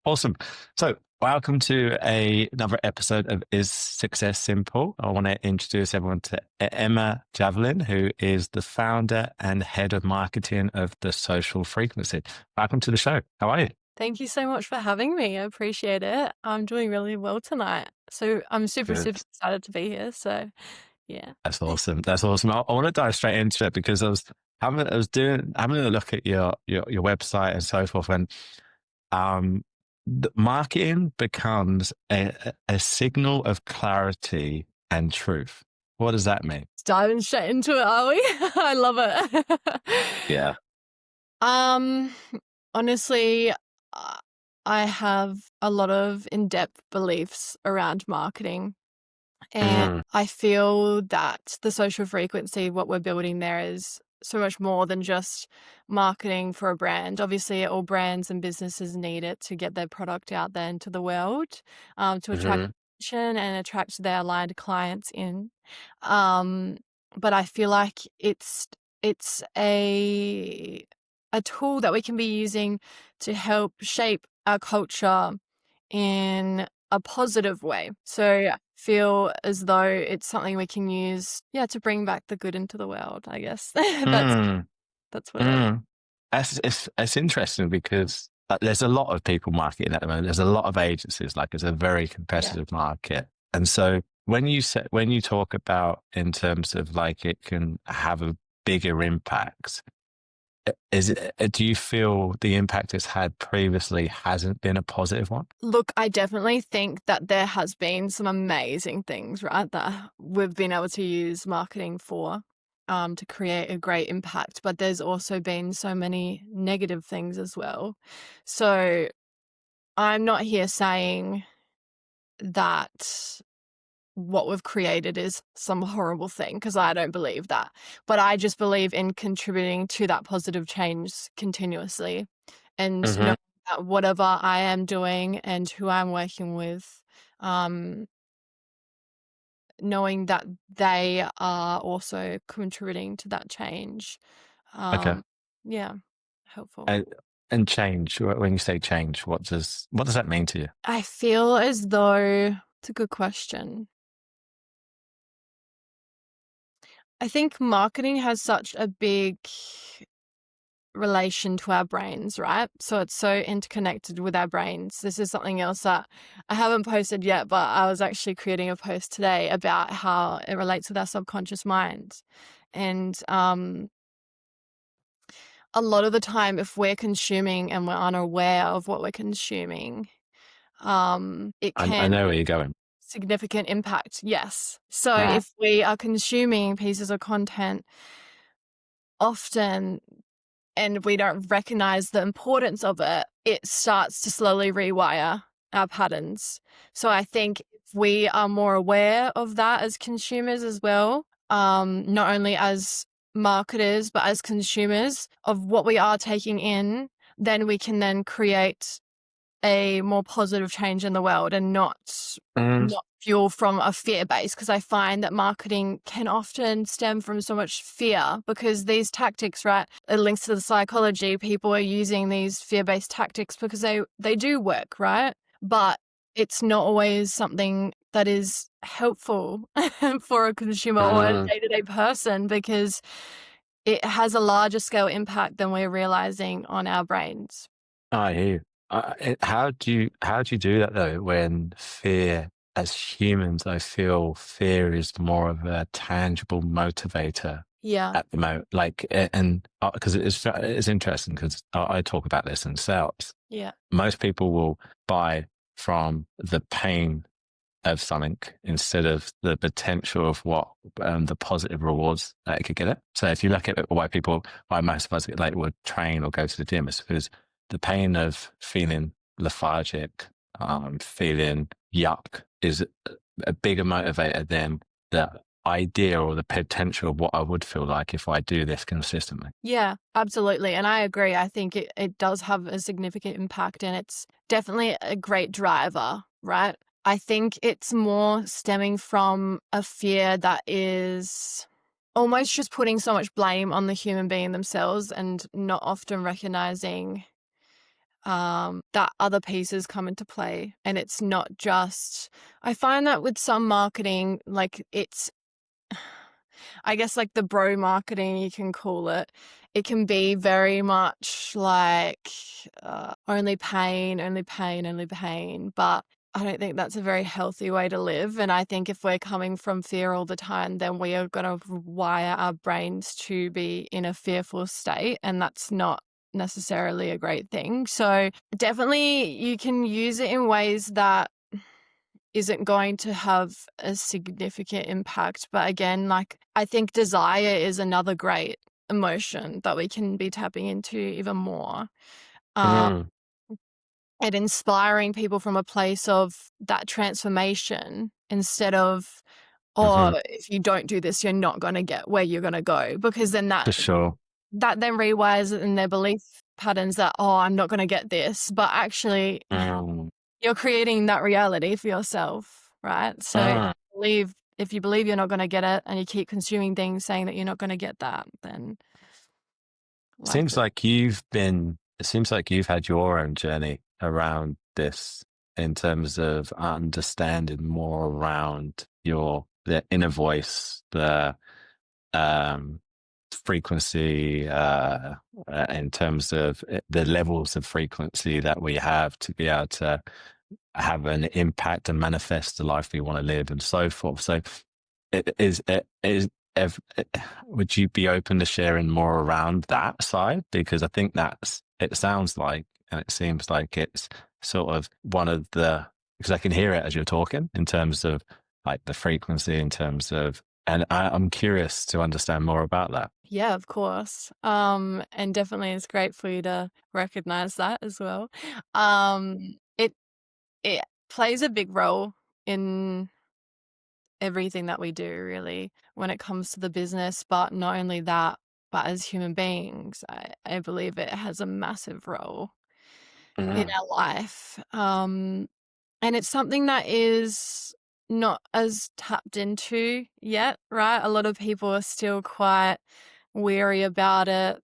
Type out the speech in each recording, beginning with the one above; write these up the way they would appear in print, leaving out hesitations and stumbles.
Awesome. So, welcome to another episode of Is Success Simple? I want to introduce everyone to Emma Javelin, who is the founder and head of marketing of The Social Frequency. Welcome to the show. How are you? Thank you so much for having me. I appreciate it. I'm doing really well tonight. So I'm super, Good. super excited to be here. So yeah. That's awesome. That's awesome. I want to dive straight into it because having a look at your website and so forth, and um, the marketing becomes a signal of clarity and truth. What does that mean? Diving straight into it, are we? I love it. Yeah. um Honestly, uh, I have a lot of in-depth beliefs around marketing. And Mm, I feel that the social frequency, what we're building there is so much more than just marketing for a brand. Obviously, all brands and businesses need it to get their product out there into the world, to attract hmm attention and attract their aligned clients in. Um, but I feel like it's a tool that we can be using to help shape our culture in a positive way. So I feel as though it's something we can use, yeah, to bring back the good into the world, I guess. mm, That's what it. mm. It's interesting because there's a lot of people marketing at the moment. There's a lot of agencies. Like it's a very Yeah. competitive market, and so when you talk about in terms of like it can have a bigger impact, do you feel the impact it's had previously hasn't been a positive one? Look, I definitely think that there has been some amazing things, right, that we've been able to use marketing for, to create a great impact, but there's also been so many negative things as well. So I'm not here saying that what we've created is some horrible thing, because I don't believe that. But I just believe in contributing to that positive change continuously, and Hmm knowing that whatever I am doing and who I'm working with, um, knowing that they are also contributing to that change. Okay. Um, yeah, helpful. And, and change. When you say change, what does that mean to you? I feel as though it's a good question. I think marketing has such a big relation to our brains, right? So it's so interconnected with our brains. This is something else that I haven't posted yet, but I was actually creating a post today about how it relates with our subconscious mind. And a lot of the time, if we're consuming and we're unaware of what we're consuming, it I can know where you're going. significant impact. Yes. So Mm. if we are consuming pieces of content often and we don't recognize the importance of it, it starts to slowly rewire our patterns. So I think if we are more aware of that as consumers as well, not only as marketers, but as consumers of what we are taking in, then we can then create a more positive change in the world and Mm. not fuel from a fear base, because I find that marketing can often stem from so much fear, because these tactics, right, it links to the psychology. People are using these fear-based tactics because they do work, right? But it's not always something that is helpful for a consumer or a Mm. day-to-day person, because it has a larger scale impact than we're realizing on our brains. I hear you. How do you do that though? When fear, as humans, I feel fear is more of a tangible motivator Yeah. at the moment. Like, and because it's interesting because I talk about this in sales. Yeah. Most people will buy from the pain of something instead of the potential of what the positive rewards that it could get it. So if you look at it, why most of us like would train or go to the gym, is because the pain of feeling lethargic, feeling yuck, is a bigger motivator than the idea or the potential of what I would feel like if I do this consistently. Yeah, absolutely. And I agree. I think it does have a significant impact, and it's definitely a great driver, right? I think it's more stemming from a fear that is almost just putting so much blame on the human being themselves and not often recognizing that other pieces come into play. And it's not just, I find that with some marketing, like it's, I guess like the bro marketing, you can call it, it can be very much like only pain, only pain, only pain. But I don't think that's a very healthy way to live. And I think if we're coming from fear all the time, then we are going to wire our brains to be in a fearful state. And that's not necessarily a great thing. So definitely you can use it in ways that isn't going to have a significant impact. But again, like I think desire is another great emotion that we can be tapping into even more. Um, Mm, and inspiring people from a place of that transformation instead of, hmm. oh, if you don't do this, you're not going to get where you're going to go. Because then For sure. that then rewires it in their belief patterns that, oh, I'm not going to get this. But actually, Mm, you're creating that reality for yourself, right? So mm. if you believe you're not going to get it and you keep consuming things saying that you're not going to get that, then life. It seems like you've had your own journey around this in terms of understanding more around the inner voice, the um, frequency, in terms of the levels of frequency that we have to be able to have an impact and manifest the life we want to live and so forth. So if, would you be open to sharing more around that side? Because I think it sounds like, and it seems like it's sort of one of because I can hear it as you're talking in terms of like the frequency, in terms of, and I'm curious to understand more about that. Yeah, of course. And definitely it's great for you to recognize that as well. It it plays a big role in everything that we do, really, when it comes to the business. But not only that, but as human beings, I believe it has a massive role in Mm. our life. And it's something that is not as tapped into yet, right? A lot of people are still quite weary about it.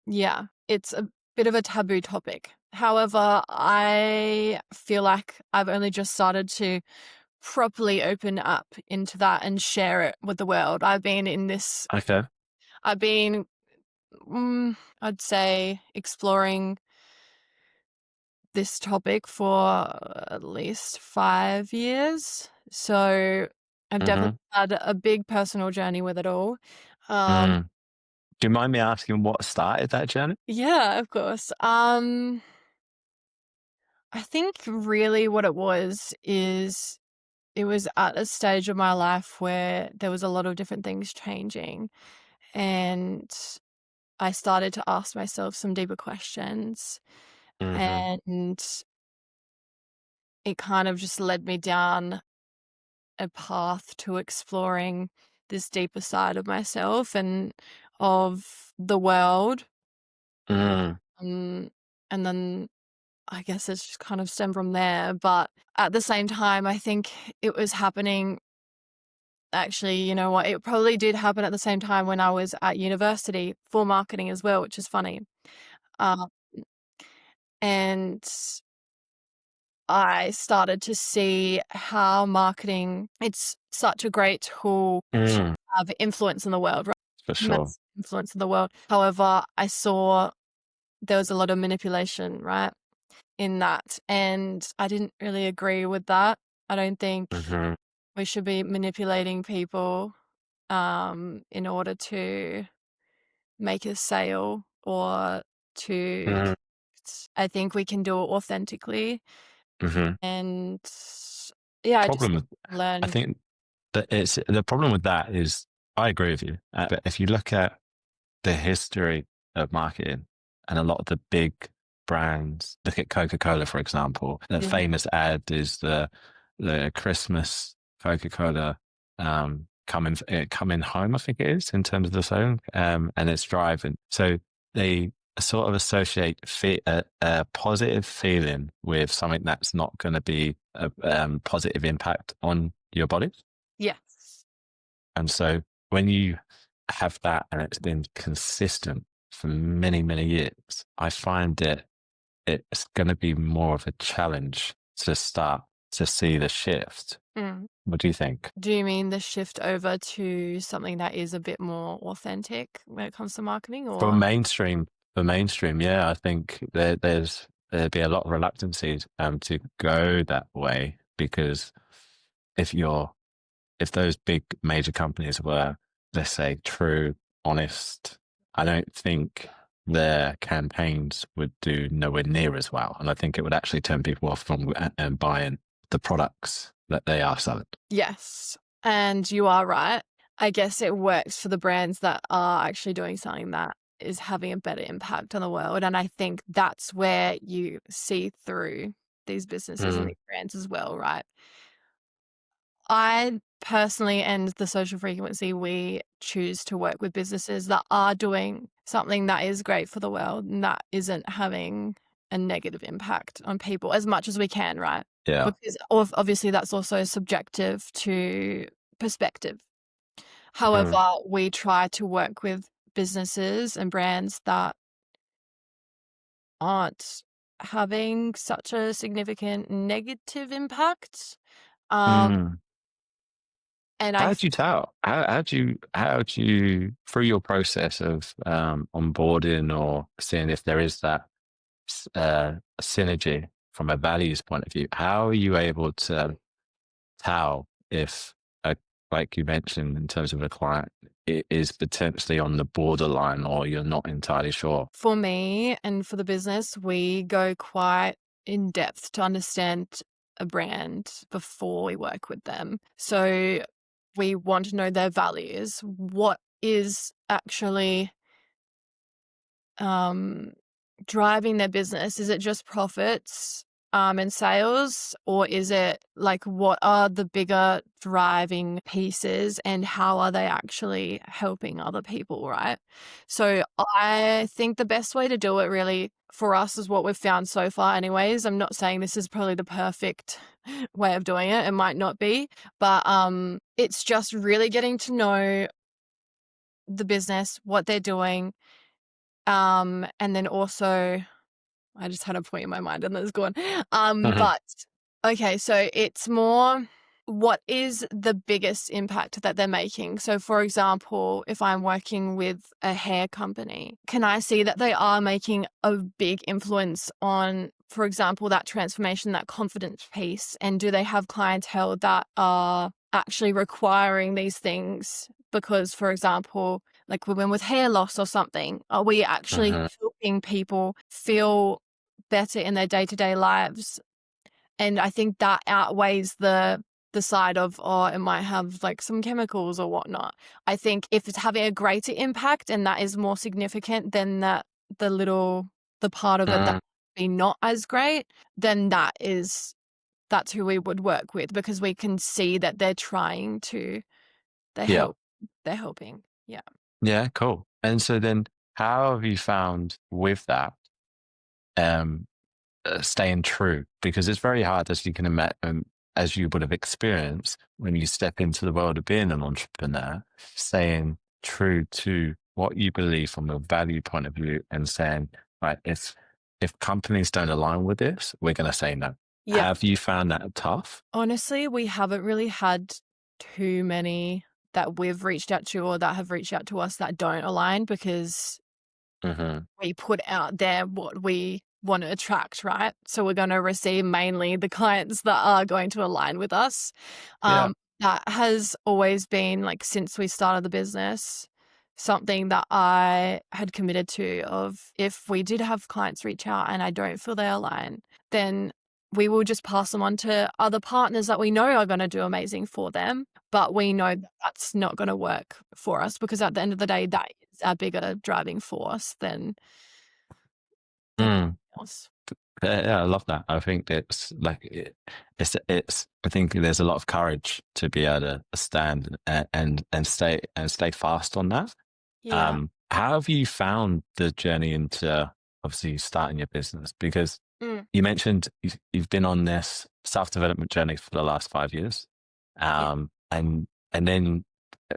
Yeah, it's a bit of a taboo topic. However, I feel like I've only just started to properly open up into that and share it with the world. Okay. I've been, I'd say, exploring this topic for at least 5 years. So I've definitely Hmm. had a big personal journey with it all. Um, Mm. Do you mind me asking what started that journey? yeah, of course. I think really what it was is it was at a stage of my life where there was a lot of different things changing, and I started to ask myself some deeper questions, Hmm. and it kind of just led me down a path to exploring this deeper side of myself and of the world. Mm. Um, and then I guess it's just kind of stemmed from there. But at the same time, I think it was happening. Actually, you know what? It probably did happen at the same time when I was at university for marketing as well, which is funny. Um, and I started to see how marketing, it's such a great tool to Mm. have influence in the world, right? For sure. Immense influence in the world. However, I saw there was a lot of manipulation, right, in that. And I didn't really agree with that. I don't think Hmm. we should be manipulating people in order to make a sale or to Mm. connect. I think we can do it authentically. Hmm. And yeah, I just Problem with, I learned. think that it's the problem with that is I agree with you. But if you look at the history of marketing and a lot of the big brands, look at Coca-Cola, for example, the Mhm. famous ad is the Christmas Coca-Cola coming home, I think it is, in terms of the song, and it's driving. So they sort of associate a positive feeling with something that's not going to be a positive impact on your body. Yes. And so when you have that and it's been consistent for many, many years, I find it's going to be more of a challenge to start to see the shift. Mm. What do you think? Do you mean the shift over to something that is a bit more authentic when it comes to marketing, For or? mainstream, yeah, I think there'd be a lot of reluctancy to go that way because if you're if those big major companies were, let's say, true, honest, I don't think their campaigns would do nowhere near as well. And I think it would actually turn people off from buying the products that they are selling. Yes, and you are right. I guess it works for the brands that are actually doing something that is having a better impact on the world, and I think that's where you see through these businesses and Mm, these brands as well, right? I personally, and the social frequency, we choose to work with businesses that are doing something that is great for the world and that isn't having a negative impact on people as much as we can, right? yeah. Because obviously that's also subjective to perspective. Mm, However, we try to work with businesses and brands that aren't having such a significant negative impact. Um, mm. and I How do you tell? How do you through your process of onboarding or seeing if there is that synergy from a values point of view? How are you able to tell if, a, like you mentioned, in terms of a client, it is potentially on the borderline or you're not entirely sure? For me and for the business, we go quite in depth to understand a brand before we work with them. So we want to know their values. What is actually um, driving their business? Is it just profits and sales, or is it like what are the bigger driving pieces and how are they actually helping other people, right? So I think the best way to do it really for us is what we've found so far anyways. I'm not saying this is probably the perfect way of doing it. It might not be, but it's just really getting to know the business, what they're doing, and then also I just had a point in my mind and then it's gone. Mhm, But okay, so it's more what is the biggest impact that they're making? So for example, if I'm working with a hair company, can I see that they are making a big influence on, for example, that transformation, that confidence piece? And do they have clientele that are actually requiring these things? Because, for example, like women with hair loss or something, are we actually mhm. helping people feel better in their day-to-day lives? And I think that outweighs the side of, oh, it might have like some chemicals or whatnot. I think if it's having a greater impact and that is more significant than that the part of it that Mm, might be not as great, then that's who we would work with because we can see that they're trying to they yeah. help they're helping. Yeah. Yeah, cool. And so then how have you found with that um staying true? Because it's very hard, as you can imagine, as you would have experienced when you step into the world of being an entrepreneur, staying true to what you believe from a value point of view and saying, right, if companies don't align with this, we're going to say no. Yeah. Have you found that tough? Honestly, we haven't really had too many that we've reached out to or that have reached out to us that don't align because Hmm. we put out there what we want to attract, right? So we're going to receive mainly the clients that are going to align with us. Yeah. That has always been like since we started the business, something that I had committed to of if we did have clients reach out and I don't feel they align, then we will just pass them on to other partners that we know are going to do amazing for them. But we know that that's not going to work for us because at the end of the day, that is our bigger driving force than Mm. else. Yeah, I love that. I think it's like it's. I think there's a lot of courage to be able to stand and stay fast on that. Yeah. How have you found the journey into obviously starting your business? Because Mm, you mentioned you've been on this self development journey for the last 5 years, yeah. and then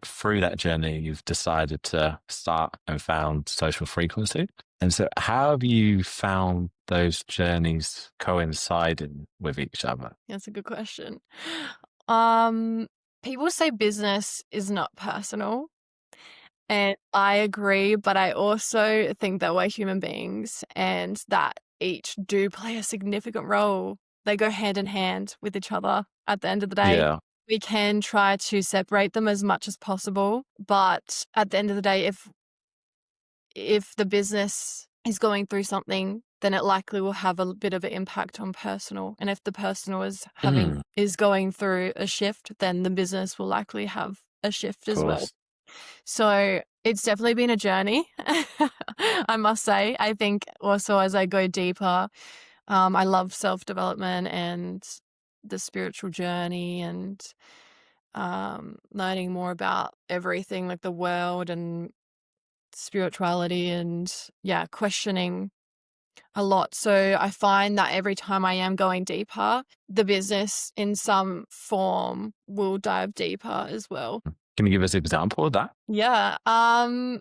through that journey, you've decided to start and found social frequency. And so, how have you found those journeys coinciding with each other? That's a good question. Um, People say business is not personal, and I agree, but I also think that we're human beings and that each do play a significant role. They go hand in hand with each other at the end of the day. Yeah. We can try to separate them as much as possible, but at the end of the day, if the business is going through something, then it likely will have a bit of an impact on personal. And if the personal Mm, is going through a shift, then the business will likely have a shift of as well. course. So it's definitely been a journey, I must say. I think also as I go deeper, I love self-development and the spiritual journey and learning more about everything like the world and spirituality and questioning a lot. So I find that every time I am going deeper, the business in some form will dive deeper as well. Can you give us an example of that? Yeah. I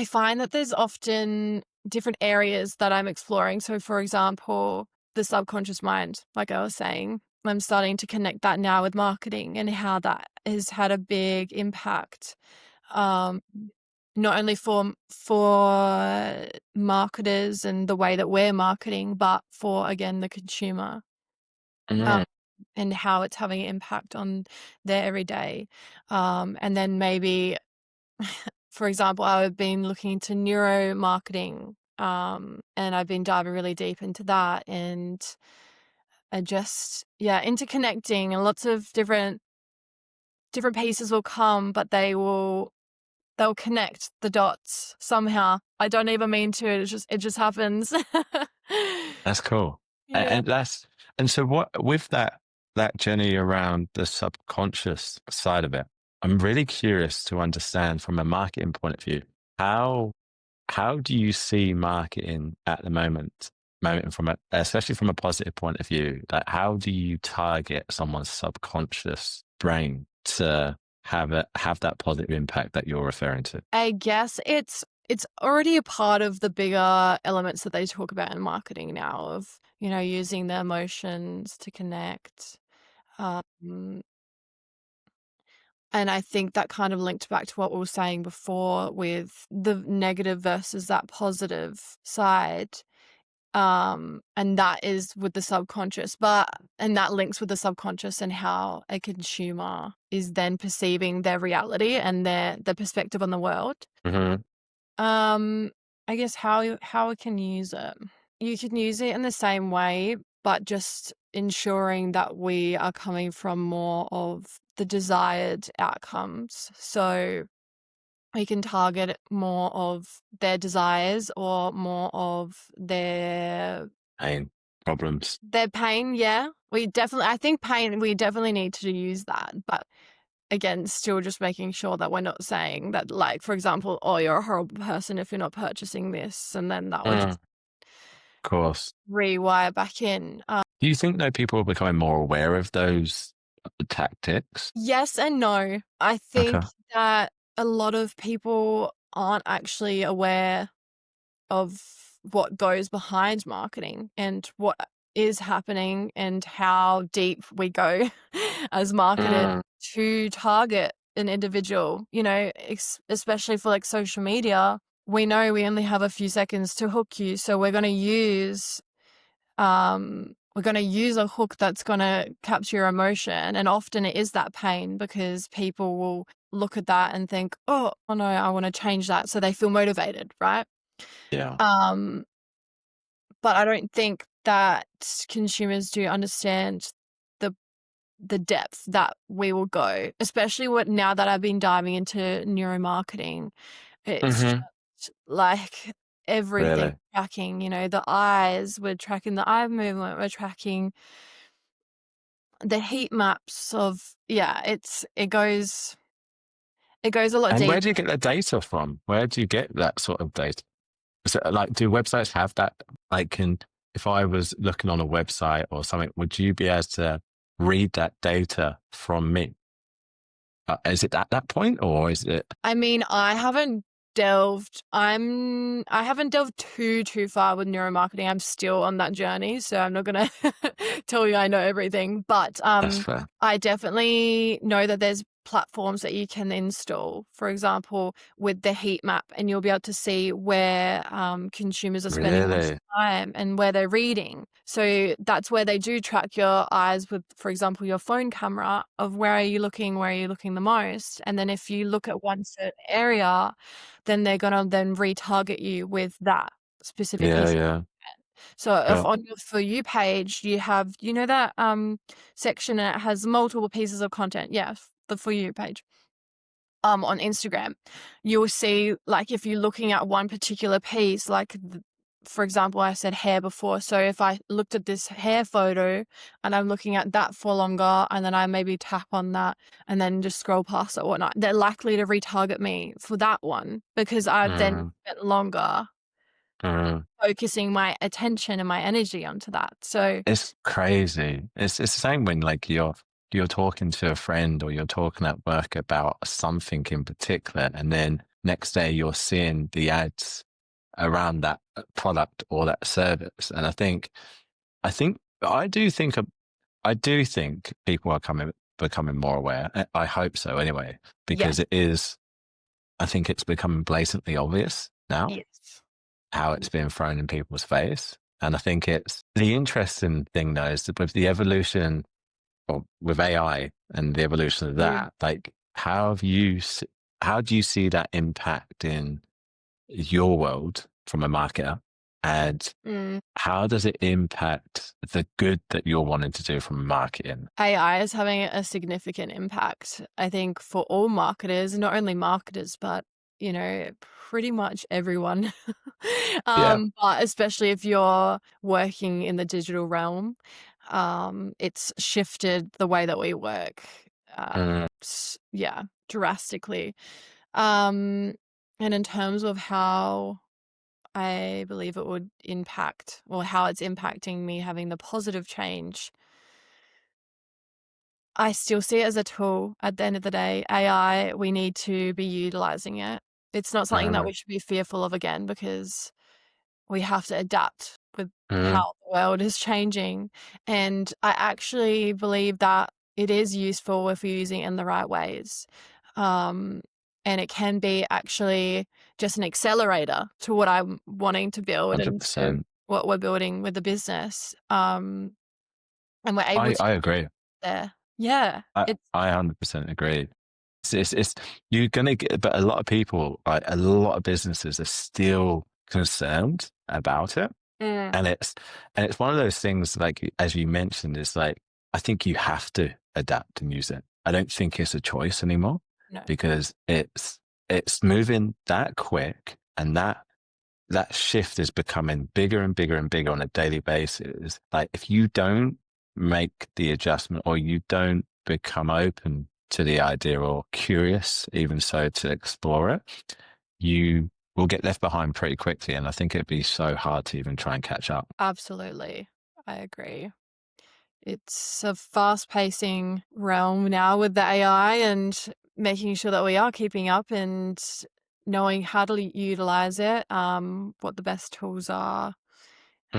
find that there's often different areas that I'm exploring. So for example, the subconscious mind, like I was saying, I'm starting to connect that now with marketing and how that has had a big impact. Um, Not only for marketers and the way that we're marketing, but for, again, the consumer, um, Mm, and how it's having an impact on their everyday. And then maybe, for example, I've been looking into neuromarketing, and I've been diving really deep into that and just, interconnecting and lots of different pieces will come, but they'll connect the dots somehow. I don't even mean to, it just happens. that's cool. Yeah. And so what with that journey around the subconscious side of it, I'm really curious to understand from a marketing point of view, how how do you see marketing at the moment from especially from a positive point of view? Like how do you target someone's subconscious brain to have that positive impact that you're referring to? I guess it's already a part of the bigger elements that they talk about in marketing now of, using the emotions to connect. Um, and I think that kind of linked back to what we were saying before with the negative versus that positive side. And that is with the subconscious, and that links with the subconscious and how a consumer is then perceiving their reality and their perspective on the world. Hmm. Um, I guess how we can use it. You can use it in the same way, but just ensuring that we are coming from more of the desired outcomes. So we can target more of their desires or more of Pain, problems. their pain. Yeah. I think pain, we definitely need to use that. But again, still just making sure that we're not saying that, like, for example, oh, you're a horrible person if you're not purchasing this. And then that would Mm, just of course. rewire back in. Do you think that people are becoming more aware of those tactics? Yes and no. I Okay. think that a lot of people aren't actually aware of what goes behind marketing and what is happening and how deep we go as marketers Mm, to target an individual, especially for like social media. We know we only have a few seconds to hook you, so we're going to use a hook that's going to capture your emotion, and often it is that pain because people will look at that and think, oh no, I want to change that, so they feel motivated, right? yeah. um but I don't think that consumers do understand the the depth that we will go, especially now that I've been diving into neuromarketing. It's Hmm. just like everything Really. tracking, the eyes, we're tracking the eye movement, we're tracking the heat maps of, it goes a lot And where deeper. do you get the data from? Where do you get that sort of data? So, like, do websites have that? Like, if I was looking on a website or something, would you be able to read that data from me? Is it at that point, or is it? I mean, I haven't delved too far with neuromarketing. I'm still on that journey, so I'm not gonna tell you I know everything. But That's fair. I definitely know that there's platforms that you can install, for example, with the heat map, and you'll be able to see where consumers are spending most Really? time and where they're reading. So that's where they do track your eyes with, for example, your phone camera of where are you looking the most. And then if you look at one certain area, then they're gonna then retarget you with that specific Yeah, piece of yeah, content. So if yeah. on your For You page you have, you know, that section and it has multiple pieces of content. Yeah, the For You page. On Instagram, you'll see, like, if you're looking at one particular piece, like, for example, I said hair before. So if I looked at this hair photo and I'm looking at that for longer, and then I maybe tap on that and then just scroll past it or whatnot, they're likely to retarget me for that one because I've then Mm, spent longer mm. focusing my attention and my energy onto that. So It's crazy. It's the same when like you're talking to a friend or you're talking at work about something in particular, and then next day you're seeing the ads around that product or that service. And I think, I do think people are becoming more aware. I hope so anyway, yes, because I think it's becoming blatantly obvious now yes, how it's being thrown in people's face. And I think it's the interesting thing though is that with the evolution or with AI and the evolution of mm, that, like how do you see that impact in your world from a marketer? And mm. how does it impact the good that you're wanting to do from marketing? AI is having a significant impact, I think, for all marketers, not only marketers, but, you know, pretty much everyone. Yeah. But especially if you're working in the digital realm, it's shifted the way that we work, uh, Mm, yeah, drastically. Um, and in terms of how I believe it would impact, or how it's impacting me having the positive change, I still see it as a tool at the end of the day. AI, we need to be utilizing it. It's not something that mm, we should be fearful of again, because we have to adapt with how mm, the world is changing. And I actually believe that it is useful if you're using it in the right ways. Um, and it can be actually just an accelerator to what I'm wanting to build and to 100%. what we're building with the business. And we're able to I agree. there. Yeah, it's I 100% agree. It's you're gonna get, but a lot of people, like a lot of businesses, are still concerned about it, mm, and it's one of those things. Like as you mentioned, it's like I think you have to adapt and use it. I don't think it's a choice anymore no, because it's moving that quick, and that shift is becoming bigger and bigger and bigger on a daily basis. Like if you don't make the adjustment or you don't become open to the idea or curious, even so, to explore it, you will get left behind pretty quickly. And I think it'd be so hard to even try and catch up. absolutely. I agree. It's a fast-pacing realm now with the AI, and making sure that we are keeping up and knowing how to utilize it, what the best tools are.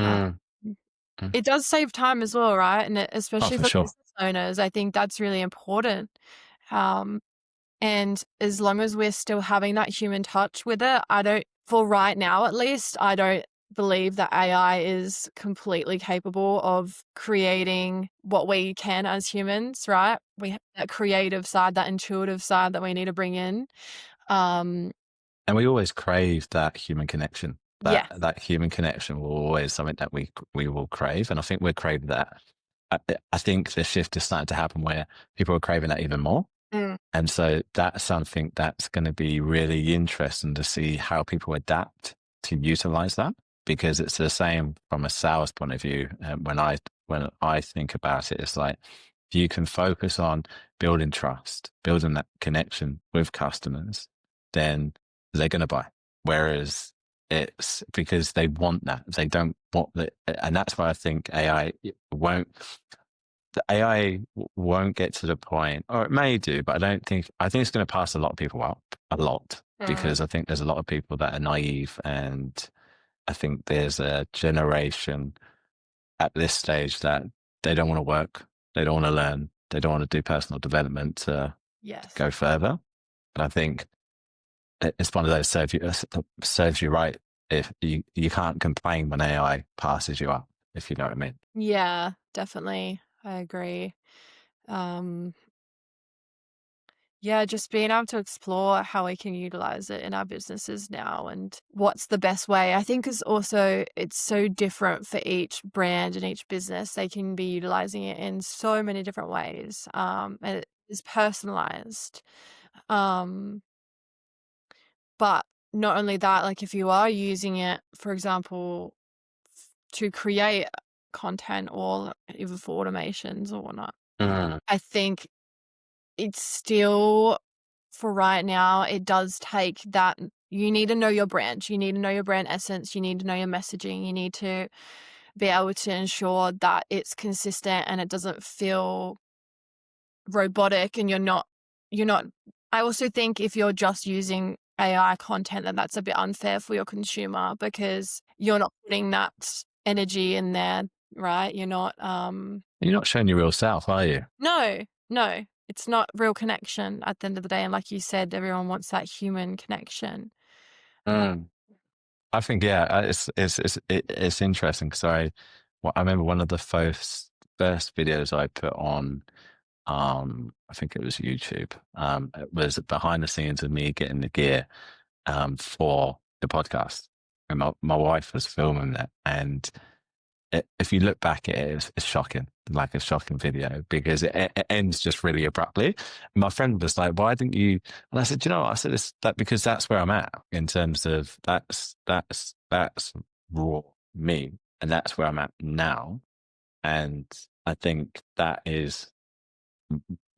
Uh, Mm, mm. it does save time as well, right? And Oh, especially for for sure. business owners, I think that's really important. Um, And as long as we're still having that human touch with it, I don't, for right now at least, I don't believe that AI is completely capable of creating what we can as humans, right? We have that creative side, that intuitive side that we need to bring in. Um, And we always crave that human connection. yeah. That human connection will always something that we will crave, and I think we're craving that. I, I think the shift is starting to happen where people are craving that even more. Mm, And so that's something that's going to be really interesting to see how people adapt to utilize that, because it's the same from a sales point of view. When I think about it, it's like if you can focus on building trust, building that connection with customers, then they're going to buy. Whereas it's because they want that. They don't want that. And that's why I think AI won't the AI won't get to the point, or it may do, but I think it's going to pass a lot of people up a lot Mm. because I think there's a lot of people that are naive. And I think there's a generation at this stage that they don't want to work, they don't want to learn, they don't want to do personal development to Yes. go further. But I think it's one of those serves you right if you can't complain when AI passes you up, if you know what I mean. Yeah, definitely. I agree. Um, yeah, just being able to explore how we can utilize it in our businesses now and what's the best way. I think is also it's so different for each brand and each business. They can be utilizing it in so many different ways. And it is personalized. Um, but not only that, like if you are using it, for example, to create content or even for automations or whatnot, Mm. I think it's still for right now, it does take that you need to know your brand. You need to know your brand essence. You need to know your messaging. You need to be able to ensure that it's consistent and it doesn't feel robotic and you're not I also think if you're just using AI content, then that's a bit unfair for your consumer because you're not putting that energy in there, right? You're not You're not showing your real self, are you? no, no. It's not real connection at the end of the day. And like you said, everyone wants that human connection. Mm. I think yeah, it's interesting because I remember one of the first videos I put on I think it was YouTube it was behind the scenes of me getting the gear for the podcast, and my wife was filming it. And if you look back at it, it's shocking, like a shocking video because it ends just really abruptly. My friend was like, "Why didn't you?" And I said, "You know what?" I said, "It's that because that's where I'm at in terms of that's raw me, and that's where I'm at now." And I think that is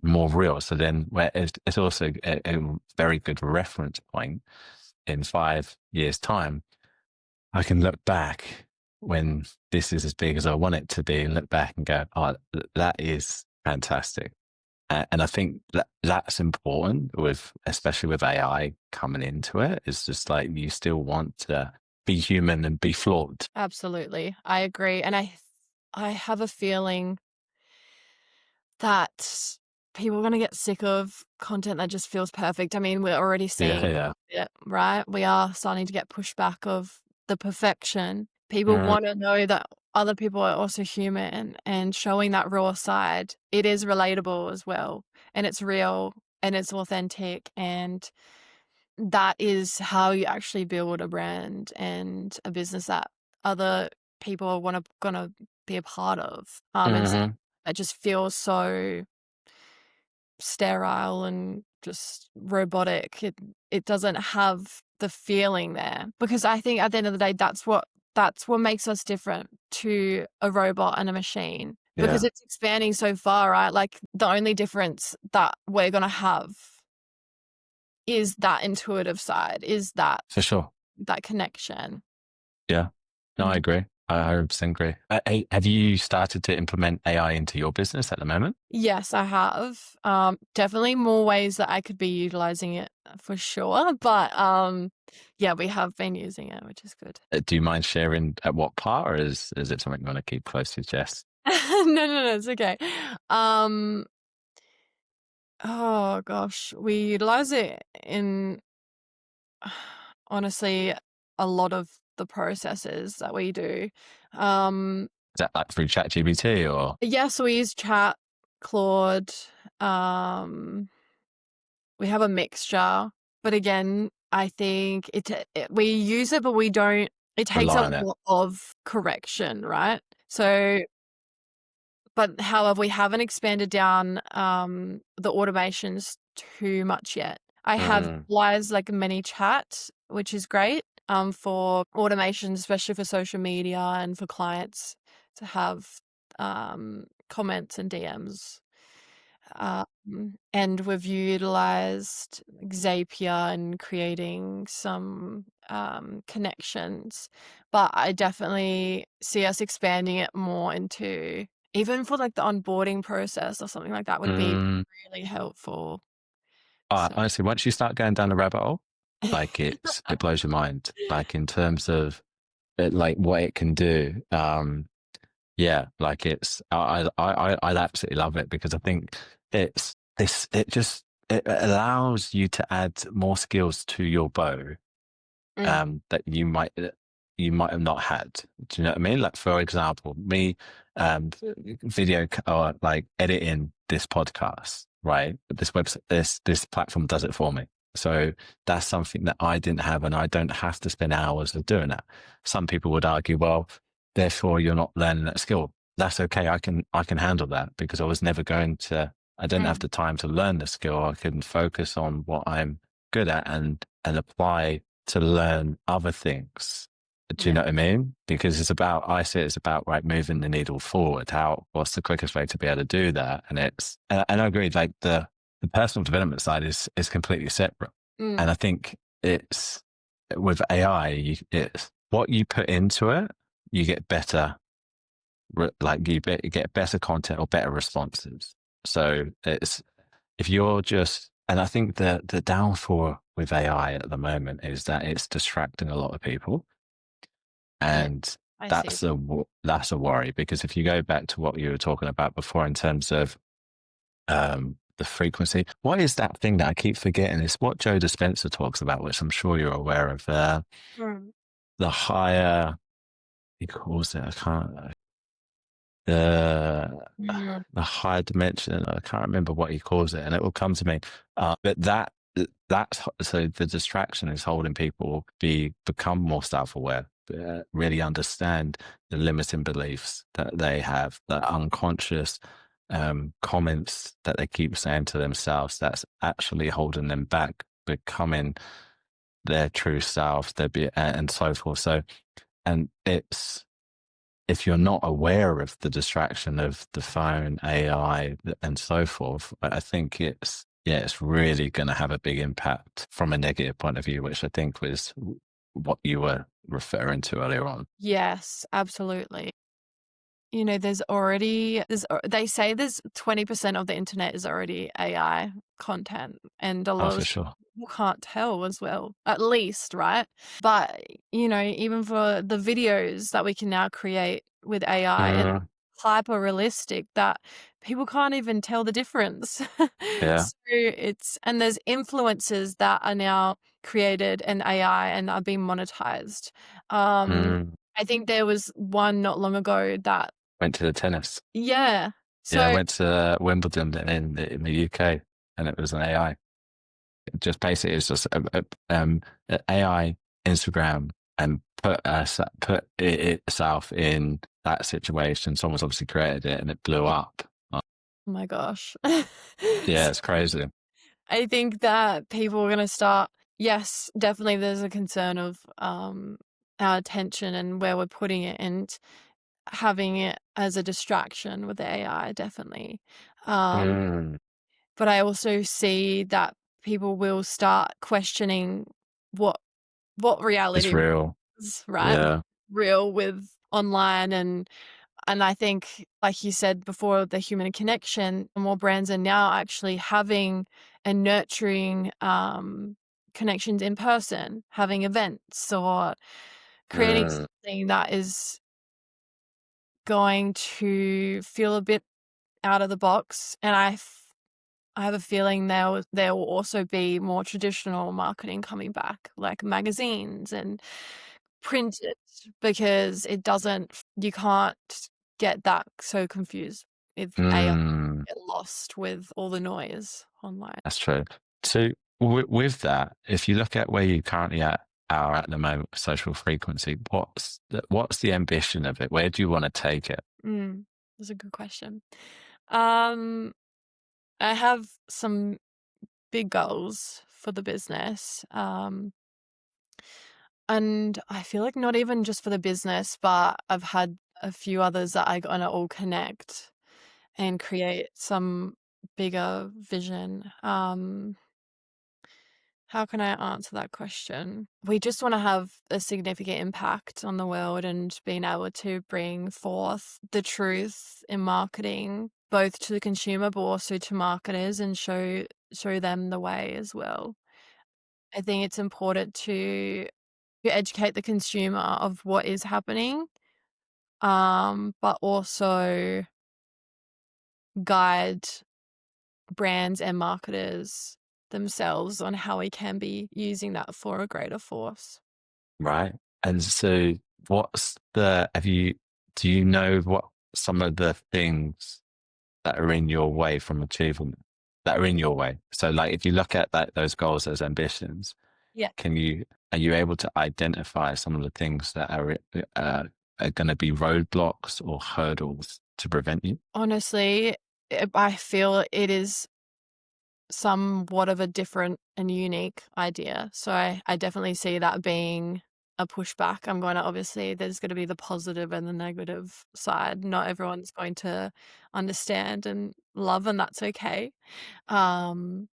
more real. So then, where it's also a very good reference point in 5 years' time. I can look back when this is as big as I want it to be and look back and go, oh, that is fantastic. And I think that that's important with, especially with AI coming into it. It's just like you still want to be human and be flawed. Absolutely. I agree. And I have a feeling that people are gonna get sick of content that just feels perfect. I mean, we're already Yeah, seeing yeah. it, right? We are starting to get pushback of the perfection. People Mm, wanna know that other people are also human and showing that raw side. It is relatable as well, and it's real, and it's authentic, and that is how you actually build a brand and a business that other people gonna be a part of. And hmm it just feels so sterile and just robotic. It doesn't have the feeling there because I think at the end of the day, that's what makes us different to a robot and a machine because Yeah, it's expanding so far, right? Like the only difference that we're gonna have is that intuitive side, is that for sure. that connection. Yeah. No, I Mhm. agree. I 100% agree. Have you started to implement AI into your business at the moment? Yes, I have. Definitely more ways that I could be utilizing it for sure. But yeah, we have been using it, which is good. Do you mind sharing at what part, or is it something you want to keep close to your chest? No, no, no, it's okay. Um, oh gosh, we utilize it in honestly a lot of the processes that we do. Um, Is that like through ChatGPT or yeah, so we use Chat, Claude, um, we have a mixture, but again, I think we use it, but we don't it takes rely a on it? lot of correction, right? So but however, we haven't expanded down, the automations too much yet. I have Mm, utilized, like, ManyChat, which is great, for automations, especially for social media and for clients to have, comments and DMs. And we've utilized Zapier in creating some connections, but I definitely see us expanding it more into even for like the onboarding process or something like that would be Mm. really helpful. So Honestly, once you start going down the rabbit hole, like it blows your mind. Like in terms of like what it can do. Yeah, like I absolutely love it because I think it's this it allows you to add more skills to your bow mm, that you might have not had. Do you know what I mean? Like for example, me video or like editing this podcast, right? This website, this platform does it for me. So that's something that I didn't have, and I don't have to spend hours of doing that. Some people would argue, well, therefore you're not learning that skill. That's okay. I can handle that because I was never going to. I didn't have mm, the time to learn the skill. I can focus on what I'm good at and apply to learn other things. Do you know yeah. what I mean? Because it's about, I see it's about right moving the needle forward. What's the quickest way to be able to do that? And I agree, like the personal development side is completely separate. And Mm, I think it's with AI, it's what you put into it, you get better, you get better content or better responses. So it's, if you're just, and I think the downfall with AI at the moment is that it's distracting a lot of people, yeah, and I see. that's a worry because if you go back to what you were talking about before in terms of the frequency, what is that thing that I keep forgetting? It's what Joe Dispenza talks about, which I'm sure you're aware of. Mm, The higher he calls it, I can't the mm, the higher dimension. I can't remember what he calls it, and it will come to me. But that's so the distraction is holding people become more self-aware, really understand the limiting beliefs that they have, the unconscious comments that they keep saying to themselves. That's actually holding them back, becoming their true self, and so forth. So, and it's if you're not aware of the distraction of the phone, AI, and so forth, I think it's really going to have a big impact from a negative point of view, which I think was what you were referring to earlier on. yes, absolutely. You know, they say there's 20% of the internet is already AI content, and a Oh, lot for of sure. people can't tell as well, at least, right? But, you know, even for the videos that we can now create with AI, it's Mm, hyper realistic that people can't even tell the difference. yeah. So and there's influencers that are now created in AI and are being monetized. Mm. I think there was one not long ago that Went to the tennis. yeah. Yeah, I So went to Wimbledon in the UK, and it was an AI. Just basically, it's just AI Instagram and put it itself in that situation. Someone's obviously created it, and it blew yeah, up. oh my gosh. Yeah, So it's crazy. I think that people are gonna start yes, definitely there's a concern of, our attention and where we're putting it and having it as a distraction with the AI, definitely. Um, Mm, but I also see that people will start questioning what what it's reality real. is, right? Yeah. Real with online and I think, like you said before, the human connection, more brands are now actually having and nurturing connections in person, having events or creating Mm, something that is going to feel a bit out of the box. And I have a feeling there will also be more traditional marketing coming back, like magazines and printed, because it doesn't you can't get that so confused if AI mm, get lost with all the noise online. that's true. So with that, if you look at where you currently are at the moment with social frequency, what's the ambition of it? Where do you want to take it? Mm, that's a good question. Um, I have some big goals for the business, and I feel like not even just for the business, but I've had a few others that I gonna all connect and create some bigger vision. How can I answer that question? We just want to have a significant impact on the world and being able to bring forth the truth in marketing, both to the consumer but also to marketers, and show them the way as well. I think it's important to educate the consumer of what is happening, but also guide brands and marketers themselves on how we can be using that for a greater force. Right. And so do you know what some of the things that are in your way from achievement that are in your way? So like if you look at that, those goals, those ambitions, Yeah. are you able to identify some of the things that uh, are going to be roadblocks or hurdles to prevent you? Honestly, I feel it is somewhat of a different and unique idea. So I definitely see that being a pushback. I'm going to obviously, there's going to be the positive and the negative side. Not everyone's going to understand and love, and that's okay. Um,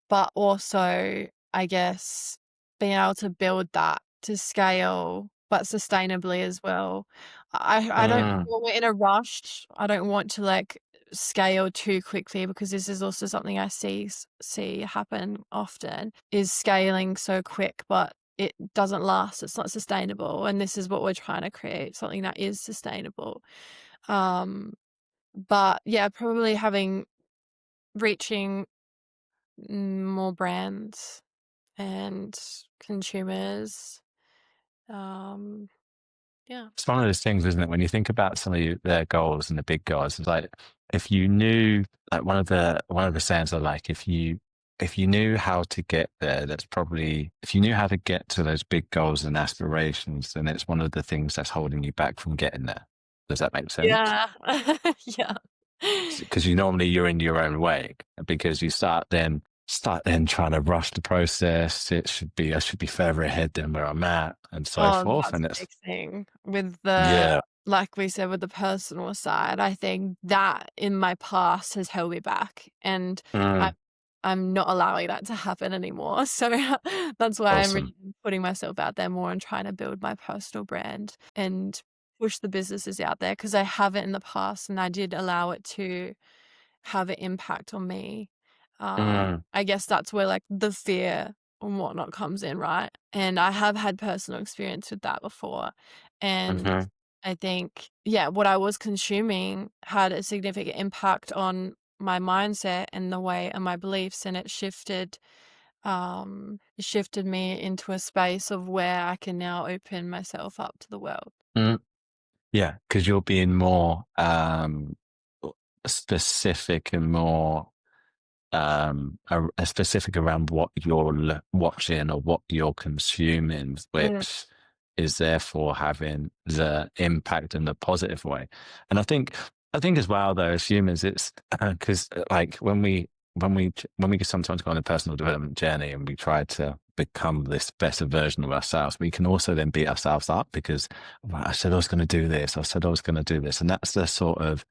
but also, I guess, being able to build that to scale, but sustainably as well. I don't Mm, feel we're in a rush. I don't want to, like, scale too quickly, because this is also something I see happen often, is scaling so quick, but it doesn't last. It's not sustainable, and this is what we're trying to create, something that is sustainable. Um, but yeah, probably reaching more brands and consumers. Um, yeah. it's one of those things, isn't it? When you think about some of their goals and the big goals, it's like if you knew, like one of the sayings are like, if you knew how to get there, that's probably if you knew how to get to those big goals and aspirations, then it's one of the things that's holding you back from getting there. Does that make sense? Yeah. Yeah. Because you normally you're in your own way because you start then trying to rush the process. I should be further ahead than where I'm at and so Oh, forth. that's And a it's big thing with the, yeah. like we said, with the personal side. I think that in my past has held me back, and I Mm, I'm not allowing that to happen anymore. So that's why I'm awesome. really putting myself out there more and trying to build my personal brand and push the businesses out there, because I haven't in the past, and I did allow it to have an impact on me. Mm, I guess that's where, like, the fear and whatnot comes in, right? And I have had personal experience with that before. And hmm I think, yeah, what I was consuming had a significant impact on my mindset and the way and my beliefs, and it shifted me into a space of where I can now open myself up to the world. mm. Yeah, because you're being more specific and more specific around what you're watching or what you're consuming, Mm, which is therefore having the impact in the positive way. And I think as well, though, as humans, it's because like when we sometimes go on a personal development journey and we try to become this better version of ourselves, we can also then beat ourselves up because "Well, I said I was going to do this, I said I was going to do this," and that's the sort of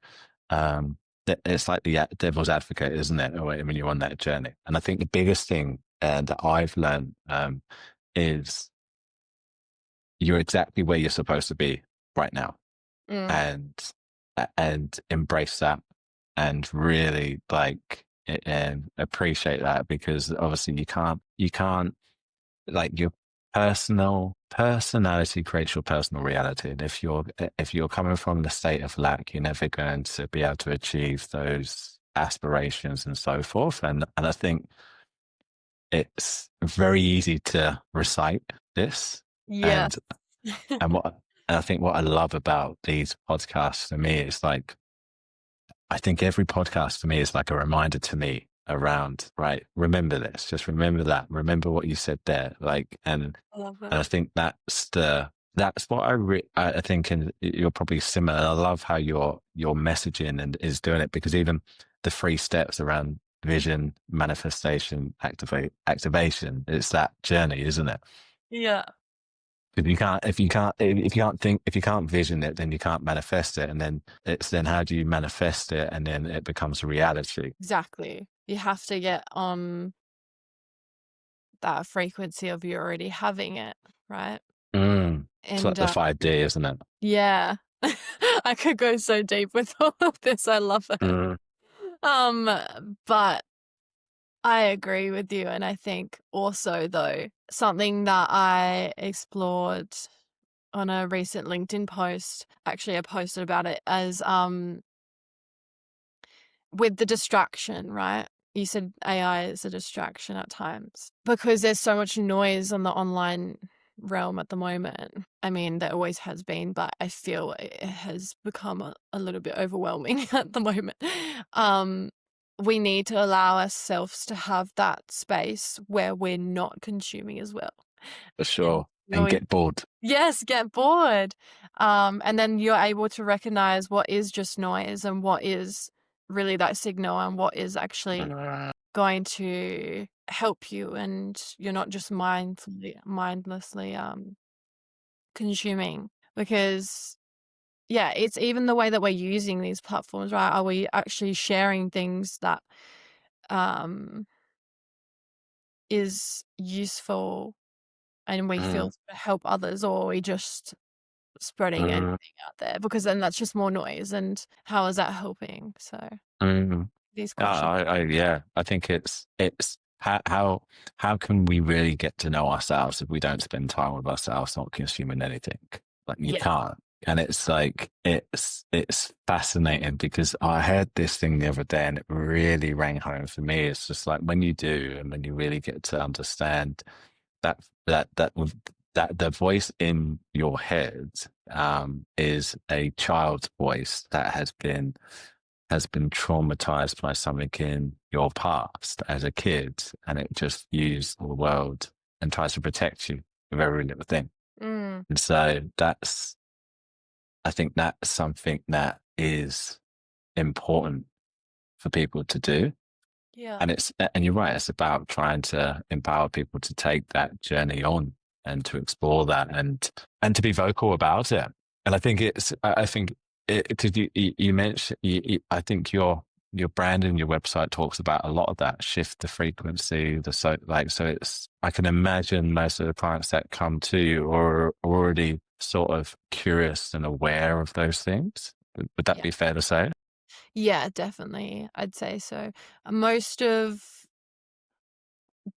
um, it's like the devil's advocate, isn't it? When you're on that journey. And I think the biggest thing that I've learned is you're exactly where you're supposed to be right now, mm, and embrace that, and really like and appreciate that because obviously you can't like your personality creates your personal reality. And if you're coming from the state of lack, you're never going to be able to achieve those aspirations and so forth. And I think it's very easy to recite this. yeah. And and what and I think what I love about these podcasts for me is like I think every podcast for me is like a reminder to me around, right, remember this, just remember that, remember what you said there. Like, I love and that. I think that's what I think, and you're probably similar. I love how your messaging and is doing it because even the 3 steps around vision, manifestation, activation, it's that journey, isn't it? Yeah. Because if you can't vision it, then you can't manifest it. And then it's then how do you manifest it? And then it becomes a reality. Exactly. You have to get on that frequency of you already having it, right? It's like And the 5D, isn't it? yeah, I could go so deep with all of this. I love it. Mm, But I agree with you, and I think also though something that I explored on a recent LinkedIn post, actually I posted about it as with the distraction, right? You said AI is a distraction at times because there's so much noise on the online realm at the moment. I mean, there always has been, but I feel it has become a little bit overwhelming at the moment. Um, we need to allow ourselves to have that space where we're not consuming as well. for And sure. And knowing get bored. yes, get bored. And then you're able to recognize what is just noise and what is really that signal and what is actually going to help you, and you're not just mindlessly consuming. Because yeah, it's even the way that we're using these platforms, right? Are we actually sharing things that um is useful and we feel Mm, to help others, or are we just spreading anything mm, out there? Because then that's just more noise, and how is that helping? So mm. these questions. Yeah, I think it's how can we really get to know ourselves if we don't spend time with ourselves, not consuming anything? Like you Yeah, can't. And it's like it's fascinating because I heard this thing the other day and it really rang home for me. It's just like when you do and when you really get to understand that that that that the voice in your head is a child's voice that has been traumatized by something in your past as a kid, and it just views the world and tries to protect you with every little thing. mm, And so I think that's something that is important for people to do. yeah, And you're right, it's about trying to empower people to take that journey on and to explore that and to be vocal about it. And I think it, because you mentioned, I think your brand and your website talks about a lot of that shift the frequency, so it's, I can imagine most of the clients that come to you are already sort of curious and aware of those things. Would that yeah. be fair to say? Yeah, definitely. I'd say so. Most of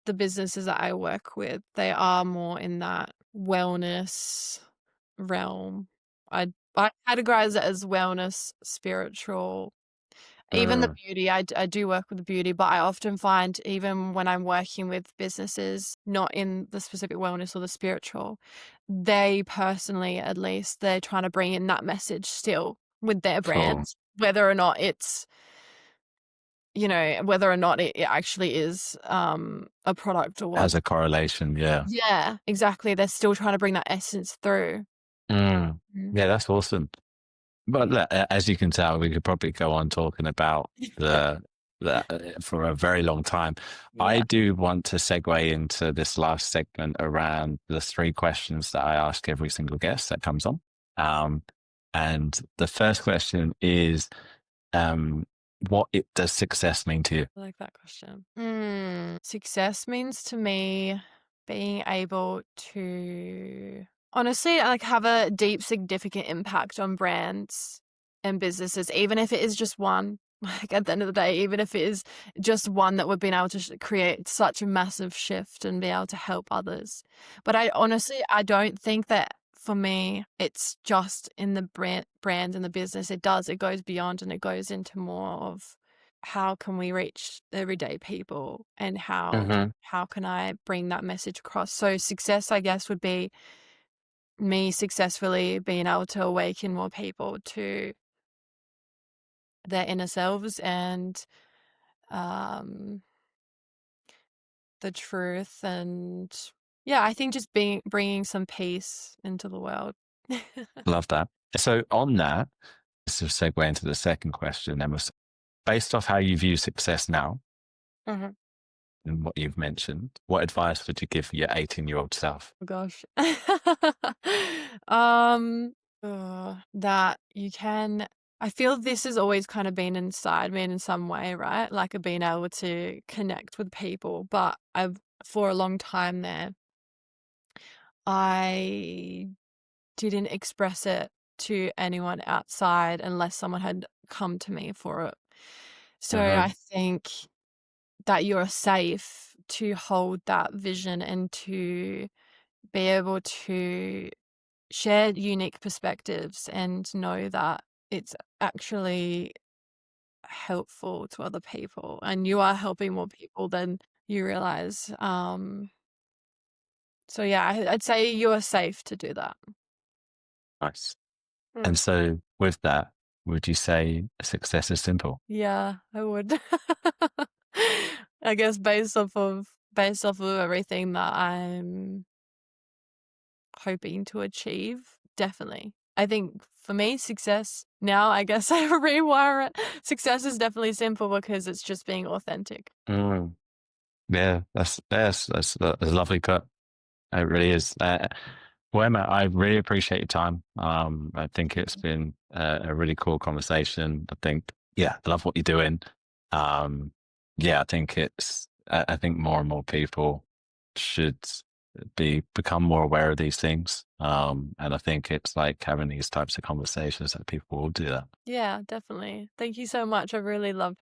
the businesses that I work with, they are more in that wellness realm. I categorize it as wellness, spiritual. Even the Mm, beauty, I do work with the beauty, but I often find even when I'm working with businesses not in the specific wellness or the spiritual, they personally, at least, they're trying to bring in that message still with their cool. brands, whether or not it's, whether or not it actually is, a product or what. Has a correlation, yeah. Yeah, exactly. They're still trying to bring that essence through. Mm. Mm. Yeah, that's awesome. But look, as you can tell, we could probably go on talking about the for a very long time. I Yeah. do want to segue into this last segment around the three questions that I ask every single guest that comes on. Um, and the first question is, um, does success mean to you? I like that question. Success means to me being able to honestly like have a deep, significant impact on brands and businesses, even if it is just one. Like at the end of the day, even if it is just one that we've been able to create such a massive shift and be able to help others. But I don't think that for me, it's just in the brand and the business. It goes beyond, and it goes into more of how can we reach everyday people, and Hmm. how can I bring that message across? So success, I guess, would be me successfully being able to awaken more people to their inner selves and um, the truth, and yeah, I think just bringing some peace into the world. Love that. So on that, this will segue into the second question, Emma. Based off how you view success now, Mhm. and what you've mentioned, what advice would you give your 18-year-old self? Oh gosh. Um, that you can I feel this has always kind of been inside me in some way, right? Like being able to connect with people, but I've for a long time there, I didn't express it to anyone outside unless someone had come to me for it. So I Mm-hmm. think that you're safe to hold that vision and to be able to share unique perspectives and know that it's actually helpful to other people and you are helping more people than you realize. So yeah, I'd say you're safe to do that. Nice. And Mm. so with that, would you say success is simple? Yeah, I would. I guess based off of everything that I'm hoping to achieve, definitely. I think for me, success now, I guess I rewire it. Success is definitely simple because it's just being authentic. Mm. Yeah, that's a lovely put. It really is. Well, Emma, I really appreciate your time. I think it's been a really cool conversation. I think, yeah, I love what you're doing. Yeah, I think I think more and more people should become more aware of these things. And I think it's like having these types of conversations that people will do that. Yeah, definitely. Thank you so much. I really loved